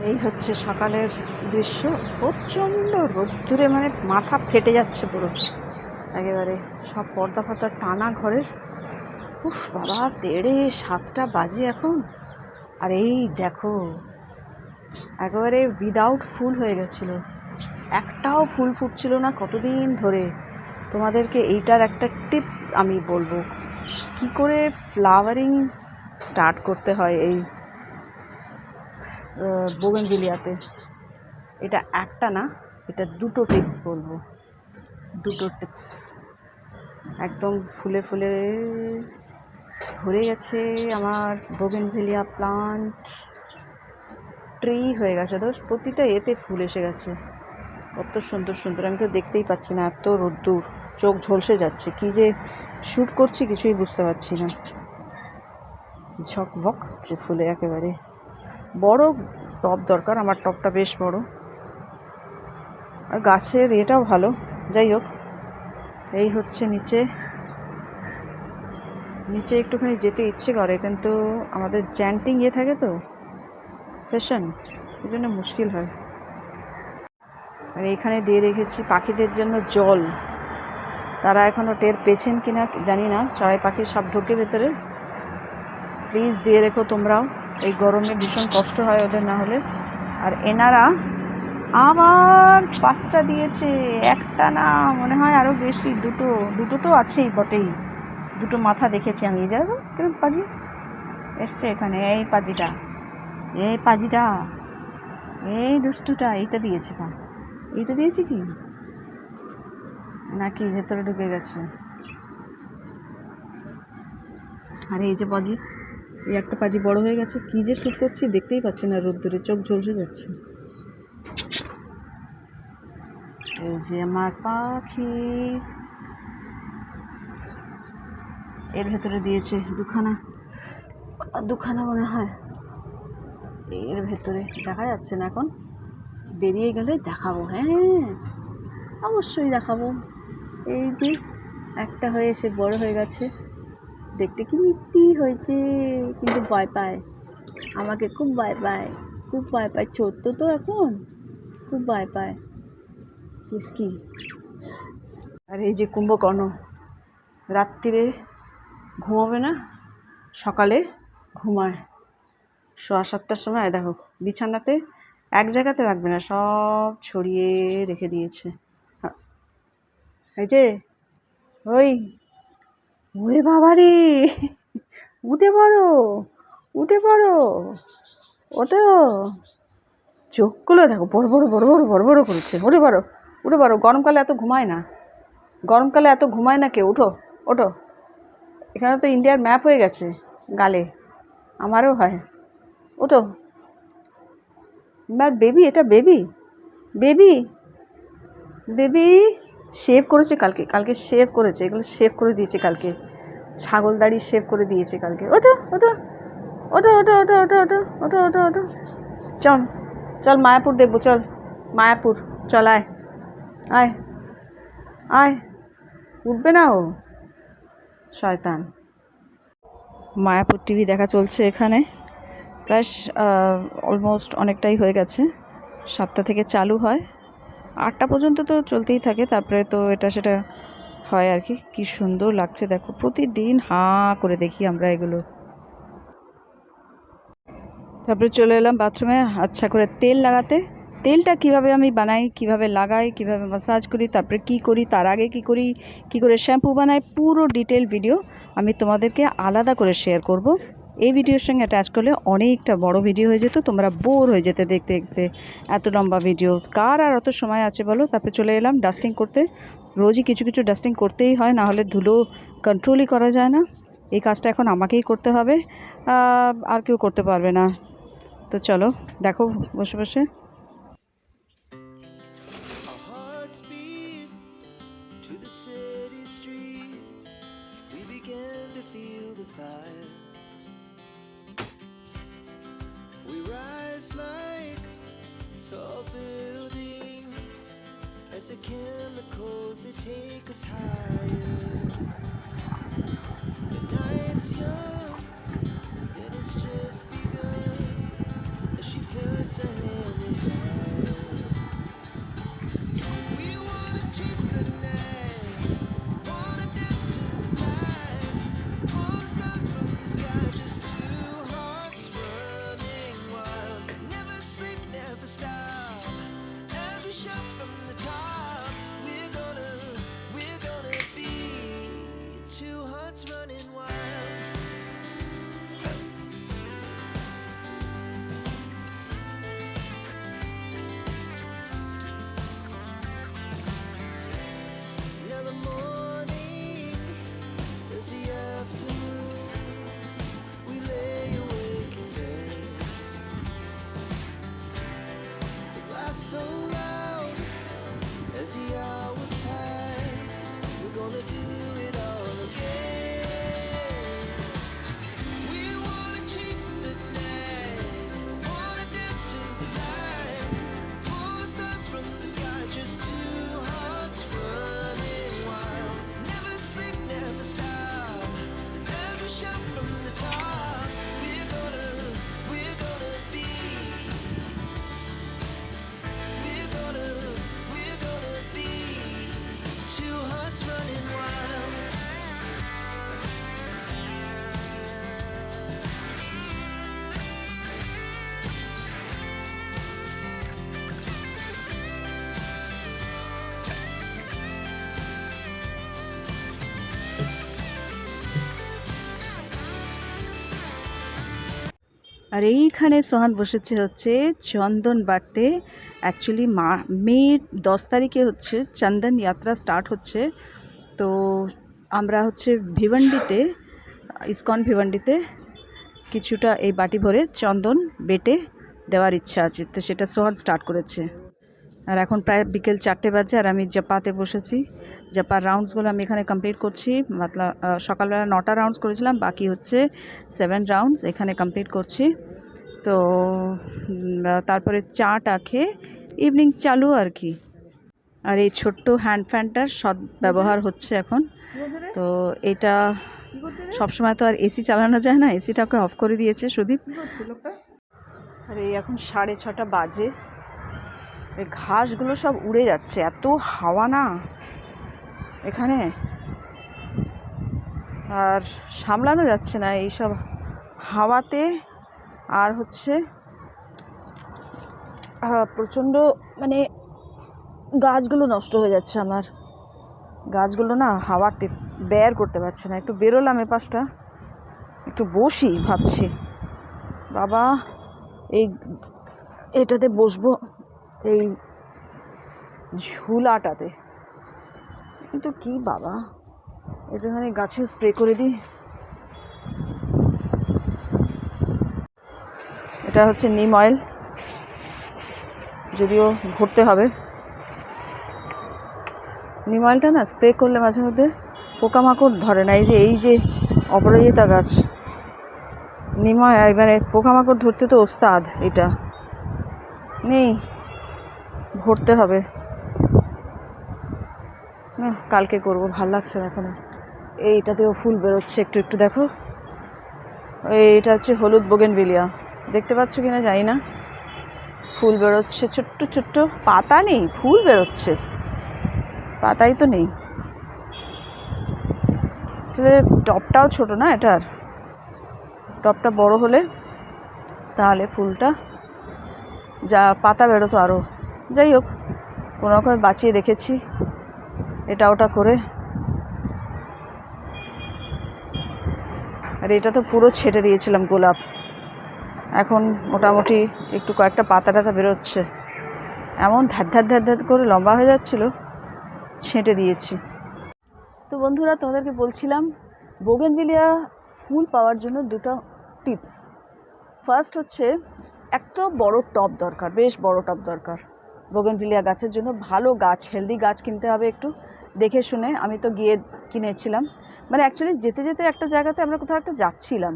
এই হচ্ছে সকালের দৃশ্য। প্রচণ্ড রোদ্দুরে মানে মাথা ফেটে যাচ্ছে পুরো একেবারে। সব পর্দা ফর্দা টানা ঘরের। উফ বাবা, 7:30 বাজে এখন। আর এই দেখো একেবারে উইদাউট ফুল হয়ে গেছিলো, একটাও ফুল ফুটছিল না কতদিন ধরে। তোমাদেরকে এইটার একটা টিপ আমি বলবো, কি করে ফ্লাওয়ারিং স্টার্ট করতে হয় এই বোগেনভিলিয়াতে। এটা একটা না, এটা দুটো টিপস বলবো, দুটো টিপস। একদম ফুলে ফুলে ভরে গেছে আমার বোগেনভিলিয়া প্লান্ট, ট্রি হয়ে গেছে দোষ। প্রতিটা এতে ফুল এসে গেছে, কত সুন্দর সুন্দর। আমি তো দেখতেই পাচ্ছি না, এত রোদ্দুর, চোখ ঝলসে যাচ্ছে। কি যে শ্যুট করছি কিছুই বুঝতে পারছি না। ঝকবক হচ্ছে ফুলে একেবারে। বড় টব দরকার, আমার টবটা বেশ বড়, আর গাছের এটাও ভালো। যাই হোক, এই হচ্ছে নিচে নিচে একটুখানি যেতে ইচ্ছে করে, কিন্তু আমাদের চ্যান্টিং থাকে তো সেশন, এই জন্য মুশকিল হয়। আর এইখানে দিয়ে রেখেছি পাখিদের জন্য জল। তারা এখনও টের পেয়েছেন কিনা জানি না, চড়াই পাখির সব ঢোকে ভেতরে। প্লিজ দিয়ে রেখো তোমরাও, এই গরমে ভীষণ কষ্ট হয় ওদের না হলে। আর এনারা আবার বাচ্চা দিয়েছে, একটা না মনে হয় আরও বেশি, দুটো তো আছেই বটেই। দুটো মাথা দেখেছি আমি। যাবো কিরকম পাজি এসছে এখানে। এই পাজিটা, এই দুষ্টুটা, এইটা দিয়েছে। এইটা দিয়েছে কি নাকি ভেতরে ঢুকে গেছে? আর এই যে পাজি, এই একটা পাজি বড় হয়ে গেছে। কি যে শ্যুট করছি দেখতেই পাচ্ছি না, রোদ্দুরে চোখ ঝলসে যাচ্ছে। এই যে আমার পাখি, এর ভেতরে দিয়েছে দুখানা মনে হয়। এর ভেতরে দেখা যাচ্ছে না এখন, বেরিয়ে গেলে দেখাবো। হ্যাঁ অবশ্যই দেখাবো। এই যে একটা হয়ে এসে বড় হয়ে গেছে, দেখতে কি মিষ্টি হয়েছে, কিন্তু ভয় পায় আমাকে, খুব ভয় পায়। ছোট্ট তো এখন, খুব ভয় পায় কি। আর এই যে কুম্ভকর্ণ, রাত্রিরে ঘুমাবে না, সকালে ঘুমায় 7:15 সময়। দেখো বিছানাতে এক জায়গাতে রাখবে না, সব ছড়িয়ে রেখে দিয়েছে। এই যে ওরে বাবা রে, উঠে পড়ো ওটো। চোখগুলো দেখো বড় বড় করেছে। উঠে পড়ো। গরমকালে এত ঘুমায় না কেউ। ওঠো। এখানে তো ইন্ডিয়ার ম্যাপ হয়ে গেছে গালে, আমারও হয়। ওঠো। এবার বেবি, এটা বেবি শেভ করেছে কালকে শেভ করেছে, এগুলো শেভ করে দিয়েছে কালকে, ছাগল দাড়ি শেভ করে দিয়েছে কালকে। ওঠো। চল মায়াপুর দেখবো, চল মায়াপুর, চল আয়। উঠবে না ও, শয়তান। মায়াপুর টিভি দেখা চলছে এখানে, প্রায় অলমোস্ট অনেকটাই হয়ে গেছে। 7টা থেকে চালু হয়, 8টা পর্যন্ত তো চলতেই থাকে, তারপরে তো এটা সেটা হয় আর কি। কি সুন্দর লাগছে দেখো, প্রতিদিন হাঁ করে দেখি আমরা এগুলো। তারপরে চলে এলাম বাথরুমে আচ্ছা করে তেল লাগাতে। তেলটা কিভাবে আমি বানাই, কিভাবে লাগাই, কিভাবে ম্যাসাজ করি, তারপরে কি করি, তার আগে কি করি, কি করে শ্যাম্পু বানাই, পুরো ডিটেল ভিডিও আমি তোমাদেরকে আলাদা করে শেয়ার করব। এই ভিডিওর সঙ্গে অ্যাটাচ করলে অনেকটা বড় ভিডিও হয়ে যেত, তোমরা বোর হয়ে যেতে দেখতে দেখতে। এত লম্বা ভিডিও কার আর অত সময় আছে বলো। তারপরে চলে এলাম ডাস্টিং করতে। রোজই কিছু ডাস্টিং করতেই হয়, না হলে ধুলো কন্ট্রোলই করা যায় না। এই কাজটা এখন আমাকেই করতে হবে, আর কেউ করতে পারবে না। তো চলো দেখো বসে। Tall buildings, as the chemicals they take us higher. The night's young, it has just begun. আর এইখানে সোহান বসেছে হচ্ছে চন্দন বাটতে। অ্যাকচুয়ালি মে 10 তারিখে হচ্ছে চন্দন যাত্রা স্টার্ট হচ্ছে। তো আমরা হচ্ছে ভিওয়ান্ডিতে, ইসকন ভিওয়ান্ডিতে কিছুটা এই বাটি ভরে চন্দন বেটে দেওয়ার ইচ্ছা আছে, তো সেটা সোহান স্টার্ট করেছে। আর এখন প্রায় বিকেল 4টে বাজে আর আমি জাপাতে বসেছি। জাপার রাউন্ডসগুলো আমি এখানে কমপ্লিট করছি। মতলব সকালবেলা 9টা রাউন্ডস করেছিলাম, বাকি হচ্ছে 7 রাউন্ডস এখানে কমপ্লিট করছি। তো তারপরে চাটা খেয়ে ইভিনিং চালু আর কি। আর এই ছোট্ট হ্যান্ড ফ্যানটার সদ ব্যবহার হচ্ছে এখন। তো এটা সবসময় তো আর এসি চালানো যায় না, এসিটাকে অফ করে দিয়েছে সুদীপ। আর এই এখন 6:30 বাজে, এই ঘাসগুলো সব উড়ে যাচ্ছে, এত হাওয়া না এখানে, আর সামলানো যাচ্ছে না এইসব হাওয়াতে। আর হচ্ছে প্রচণ্ড মানে গাছগুলো নষ্ট হয়ে যাচ্ছে আমার, গাছগুলো না হাওয়া বের করতে পারছে না। একটু বেরোলাম এ পাশটা, একটু বসি ভাবছি, বাবা এই এটাতে বসবো, এই ঝুলাটাতে, কিন্তু কি বাবা একটুখানি গাছে স্প্রে করে দিই। এটা হচ্ছে নিম অয়েল, যদিও ভরতে হবে। নিম অয়েলটা না স্প্রে করলে মাঝে মধ্যে পোকামাকড় ধরে না। এই যে অপরাজিতা গাছ, নিম অয়েল মানে পোকামাকড় ধরতে তো ওস্তাদ, এটা নেই, ভরতে হবে। না কালকে করবো, ভাল লাগছে না এখন। এইটাতেও ফুল বেরোচ্ছে একটু একটু, দেখো এইটা হচ্ছে হলুদ বোগেনভিলিয়া, দেখতে পাচ্ছ কিনা জানি না, ফুল বেরোচ্ছে ছোট্ট ছোট্ট, পাতা নেই ফুল বেরোচ্ছে, পাতাই তো নেই। আসলে টপটাও ছোট না এটার, টপটা বড় হলে তাহলে ফুলটা যা পাতা বেরোতো আরও। যাই হোক কোনো রকমে বাঁচিয়ে রেখেছি এটা ওটা করে। আর এটা তো পুরো ছেটে দিয়েছিলাম গোলাপ, এখন মোটামুটি একটু কয়েকটা পাতা টাতা বেরোচ্ছে, এমন ধ্যার ধ্যার ধ্যার ধ্যার করে লম্বা হয়ে যাচ্ছিলো, ছেঁটে দিয়েছি। তো বন্ধুরা তোমাদেরকে বলছিলাম বোগেনভিলিয়া ফুল পাওয়ার জন্য দুটো টিপস। ফার্স্ট হচ্ছে একটা বড় টব দরকার, বেশ বড় টব দরকার বোগেনভিলিয়া গাছের জন্য। ভালো গাছ, হেলদি গাছ কিনতে হবে একটু দেখে শুনে। আমি তো গিয়ে কিনেছিলাম, মানে অ্যাকচুয়ালি যেতে যেতে একটা জায়গাতে আমরা কোথাও একটা যাচ্ছিলাম,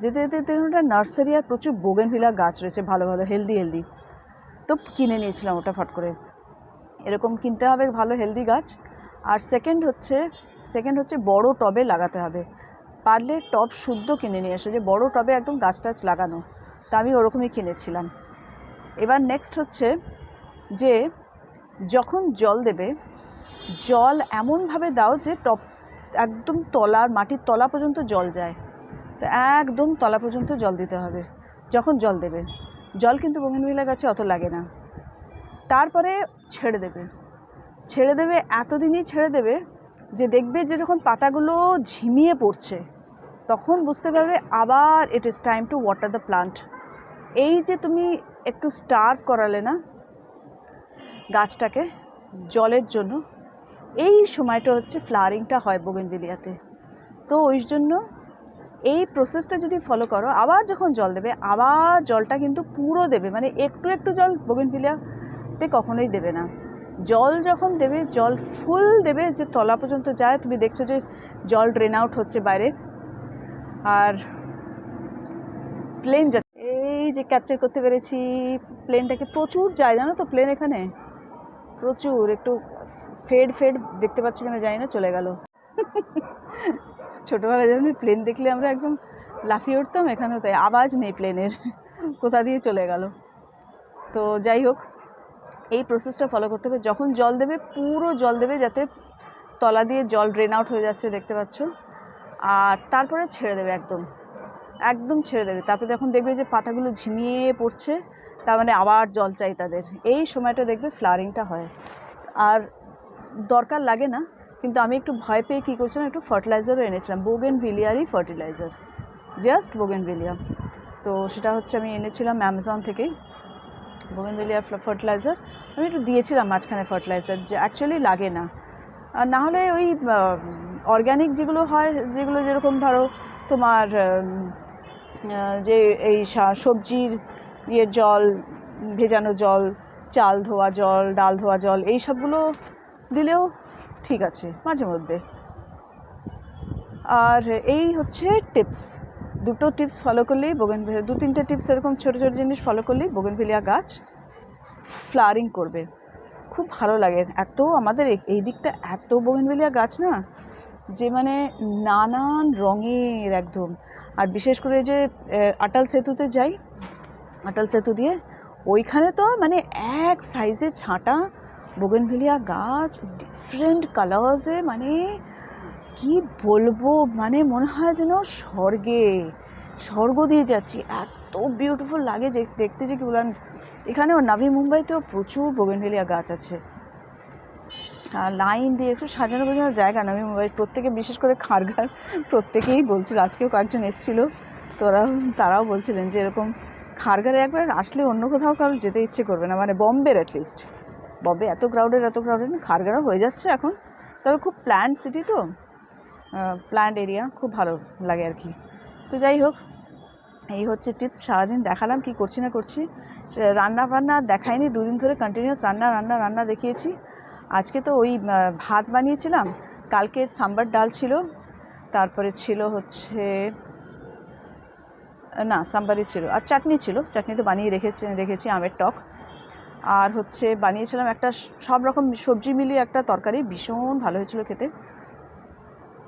যেতে যেতে একটা নার্সারি আর প্রচুর বোগেনভিলিয়া গাছ রয়েছে ভালো ভালো হেলদি, তো কিনে নিয়েছিলাম ওটা ফট করে। এরকম কিনতে হবে ভালো হেলদি গাছ। আর সেকেন্ড হচ্ছে বড় টবে লাগাতে হবে, পারলে টব শুদ্ধ কিনে নিয়ে এসো, যে বড় টবে একদম গাছ টাছ লাগানো, তা আমি ওরকমই কিনেছিলাম। এবার নেক্সট হচ্ছে যে যখন জল দেবে, জল এমনভাবে দাও যে টব একদম তলার মাটির তলা পর্যন্ত জল যায়, তো একদম তলা পর্যন্ত জল দিতে হবে যখন জল দেবে। জল কিন্তু বোগেনভিলিয়া গাছে অত লাগে না। তারপরে ছেড়ে দেবে এতদিনই ছেড়ে দেবে যে দেখবে যে যখন পাতাগুলো ঝিমিয়ে পড়ছে তখন বুঝতে পারবে আবার it is time to water the plant. এই যে তুমি একটু স্টার্ভ করালে না গাছটাকে জলের জন্য, এই সময়টা হচ্ছে ফ্লাওয়ারিংটা হয় বোগেনভিলিয়াতে। তো ওই জন্য এই প্রসেসটা যদি ফলো করো, আবার যখন জল দেবে আবার জলটা কিন্তু পুরো দেবে, মানে একটু একটু জল বোগেনভিলিয়াতে কখনোই দেবে না। জল যখন দেবে জল ফুল দেবে, যে তলা পর্যন্ত যায়, তুমি দেখছো যে জল ড্রেন আউট হচ্ছে বাইরে। আর প্লেন এই যে ক্যাপচার করতে পেরেছি প্লেনটাকে, প্রচুর যায় জানো তো প্লেন এখানে, প্রচুর। একটু ফেড দেখতে পাচ্ছি কিনা জানি না, চলে গেল। ছোটোবেলায় যখন প্লেন দেখলে আমরা একদম লাফিয়ে উঠতাম, এখানেও তাই, আওয়াজ নেই প্লেনের, কোথা দিয়ে চলে গেল। তো যাই হোক এই প্রসেসটা ফলো করতে হবে, যখন জল দেবে পুরো জল দেবে যাতে তলা দিয়ে জল ড্রেন আউট হয়ে যাচ্ছে দেখতে পাচ্ছ, আর তারপরে ছেড়ে দেবে একদম ছেড়ে দেবে। তারপরে যখন দেখবে যে পাতাগুলো ঝিমিয়ে পড়ছে, তার মানে আবার জল চাই তাদের, এই সময়টা দেখবে ফ্লাওয়ারিংটা হয়। আর দরকার লাগে না, কিন্তু আমি একটু ভয় পেয়ে কী করছিলাম, একটু ফার্টিলাইজারও এনেছিলাম, বোগেনভিলিয়ারই ফার্টিলাইজার, জাস্ট বোগেনভিলিয়া। তো সেটা হচ্ছে আমি এনেছিলাম অ্যামাজন থেকে বোগেনভেলিয়া ফার্টিলাইজার। আমি একটু দিয়েছিলাম মাঝখানে ফার্টিলাইজার, যে অ্যাকচুয়ালি লাগে না। আর না হলে ওই অর্গ্যানিক যেগুলো হয়, যেগুলো যেরকম ধরো তোমার যে এই সবজির ইয়ের জল, ভেজানো জল, চাল ধোয়া জল, ডাল ধোয়া জল, এই সবগুলো দিলেও ঠিক আছে মাঝে মধ্যে। আর এই হচ্ছে টিপস, দুটো টিপস ফলো করলেই বোগেনভেলিয়া, 2-3টে টিপস এরকম ছোটো ছোটো জিনিস ফলো করলেই বোগেনভেলিয়া গাছ ফ্লাওয়ারিং করবে। খুব ভালো লাগে। এত আমাদের এই দিকটা এত বোগেনভেলিয়া গাছ না, যে মানে নানান রঙের একদম। আর বিশেষ করে যে আটাল সেতুতে যাই, আটাল সেতু দিয়ে ওইখানে তো মানে এক সাইজে ছাঁটা বোগেনভেলিয়া গাছ, ডিফারেন্ট কালার্সে, মানে কি বলবো, মানে মনে হয় যেন স্বর্গ দিয়ে যাচ্ছি, এত বিউটিফুল লাগে যে দেখতে, যে কি বললাম। এখানেও নাভি মুম্বাইতেও প্রচুর বোগেনভেলিয়া গাছ আছে, লাইন দিয়ে একটু সাজানো গোছানো জায়গা নাভি মুম্বাই। প্রত্যেকে, বিশেষ করে খারঘার প্রত্যেকেই বলছিল, আজকেও কয়েকজন এসেছিলো, তারাও বলছিলেন যে এরকম খারঘারে একবার আসলে অন্য কোথাও কারোর যেতে ইচ্ছে করবে না, মানে বম্বের অ্যাটলিস্ট। বম্বে এত ক্রাউডেড খারঘারও হয়ে যাচ্ছে এখন। তবে খুব প্ল্যান্ড সিটি তো, প্ল্যান্ড এরিয়া, খুব ভালো লাগে আর কি। তো যাই হোক, এই হচ্ছে টিপস। সারাদিন দেখালাম কি করছি না করছি। রান্না বান্না দেখাইনি, 2 দিন ধরে কন্টিনিউয়াস রান্না দেখিয়েছি। আজকে তো ওই ভাত বানিয়েছিলাম, কালকে সাম্বার ডাল ছিল, তারপরে ছিল হচ্ছে না সাম্বারই ছিল, আর চাটনি ছিল, চাটনি তো বানিয়ে রেখেছি আমের টক। আর হচ্ছে বানিয়েছিলাম একটা সব রকম সবজি মিলিয়ে একটা তরকারি, ভীষণ ভালো হয়েছিল খেতে।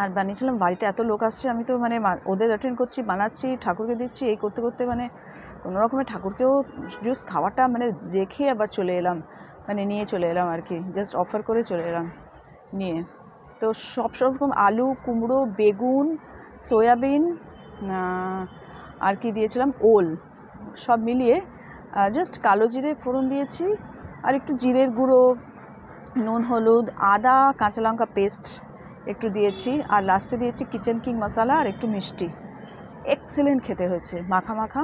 আর বানিয়েছিলাম, বাড়িতে এত লোক আসছে, আমি তো মানে ওদের অ্যাটেন্ড করছি, বানাচ্ছি, ঠাকুরকে দিচ্ছি, এই করতে করতে মানে কোনো রকমের ঠাকুরকেও জাস্ট খাওয়াটা মানে রেখে আবার চলে এলাম, মানে নিয়ে চলে এলাম আর কি, জাস্ট অফার করে চলে এলাম নিয়ে। তো সব রকম আলু, কুমড়ো, বেগুন, সয়াবিন, আর কি দিয়েছিলাম, ওল, সব মিলিয়ে জাস্ট কালো জিরে ফোড়ন দিয়েছি, আর একটু জিরের গুঁড়ো, নুন, হলুদ, আদা, কাঁচা লঙ্কা পেস্ট একটু দিয়েছি, আর লাস্টে দিয়েছি কিচেন কিং মশলা আর একটু মিষ্টি। এক্সেলেন্ট খেতে হয়েছে, মাখা মাখা,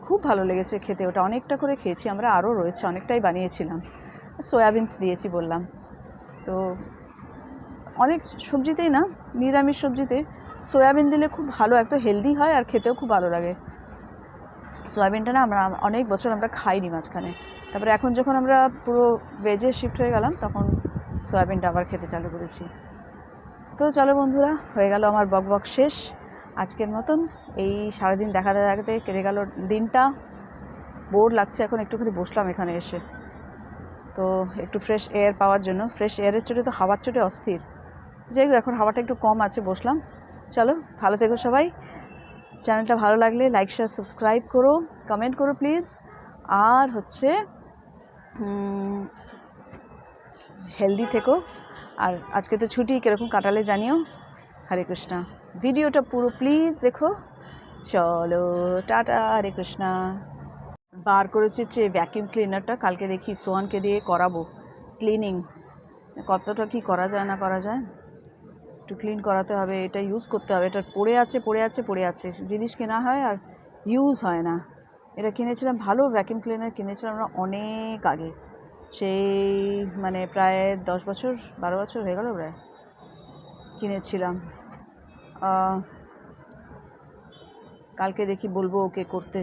খুব ভালো লেগেছে খেতে। ওটা অনেকটা করে খেয়েছি আমরা, আরও রয়েছে, অনেকটাই বানিয়েছিলাম। সয়াবিন দিয়েছি বললাম। তো অনেক সবজিতেই না, নিরামিষ সবজিতে সয়াবিন দিলে খুব ভালো, একটা হেলদি হয় আর খেতেও খুব ভালো লাগে। সয়াবিনটা না আমরা অনেক বছর আমরা খাইনি মাঝখানে, তারপরে এখন যখন আমরা পুরো ভেজে শিফট হয়ে গেলাম, তখন সয়াবিনটা আবার খেতে চালু করেছি। তো চলো বন্ধুরা, হয়ে গেল আমার বক শেষ আজকের মতন। এই সারাদিন দেখাতে কেটে গেল দিনটা, বোর লাগছে, এখন একটুখানি বসলাম এখানে এসে, তো একটু ফ্রেশ এয়ার পাওয়ার জন্য। ফ্রেশ এয়ারের চোটে তো হাওয়ার চোটে অস্থির, যাই হোক এখন হাওয়াটা একটু কম আছে, বসলাম। চলো, ভালো থেকো সবাই। চ্যানেলটা ভালো লাগলে লাইক, শেয়ার, সাবস্ক্রাইব করো, কমেন্ট করো প্লিজ। আর হচ্ছে হেলদি থেকো। আর আজকে তো ছুটি, কীরকম কাটালে জানিও। হরে কৃষ্ণা। ভিডিওটা পুরো প্লিজ দেখো। চলো টাটা, হরে কৃষ্ণা। বার করেছি যে ভ্যাকিউম ক্লিনারটা, কালকে দেখি সোহানকে দিয়ে করাবো ক্লিনিং, কতটা কি করা যায় না করা যায়, একটু ক্লিন করাতে হবে, এটা ইউজ করতে হবে। এটা পড়ে আছে, জিনিস কেনা হয় আর ইউজ হয় না। এটা কিনেছিলাম, ভালো ভ্যাকিউম ক্লিনার কিনেছিলাম আমরা অনেক আগে, সেই মানে প্রায় 10 বছর 12 বছর হয়ে গেল প্রায় কিনেছিলাম। কালকে দেখি বলবো ওকে করতে।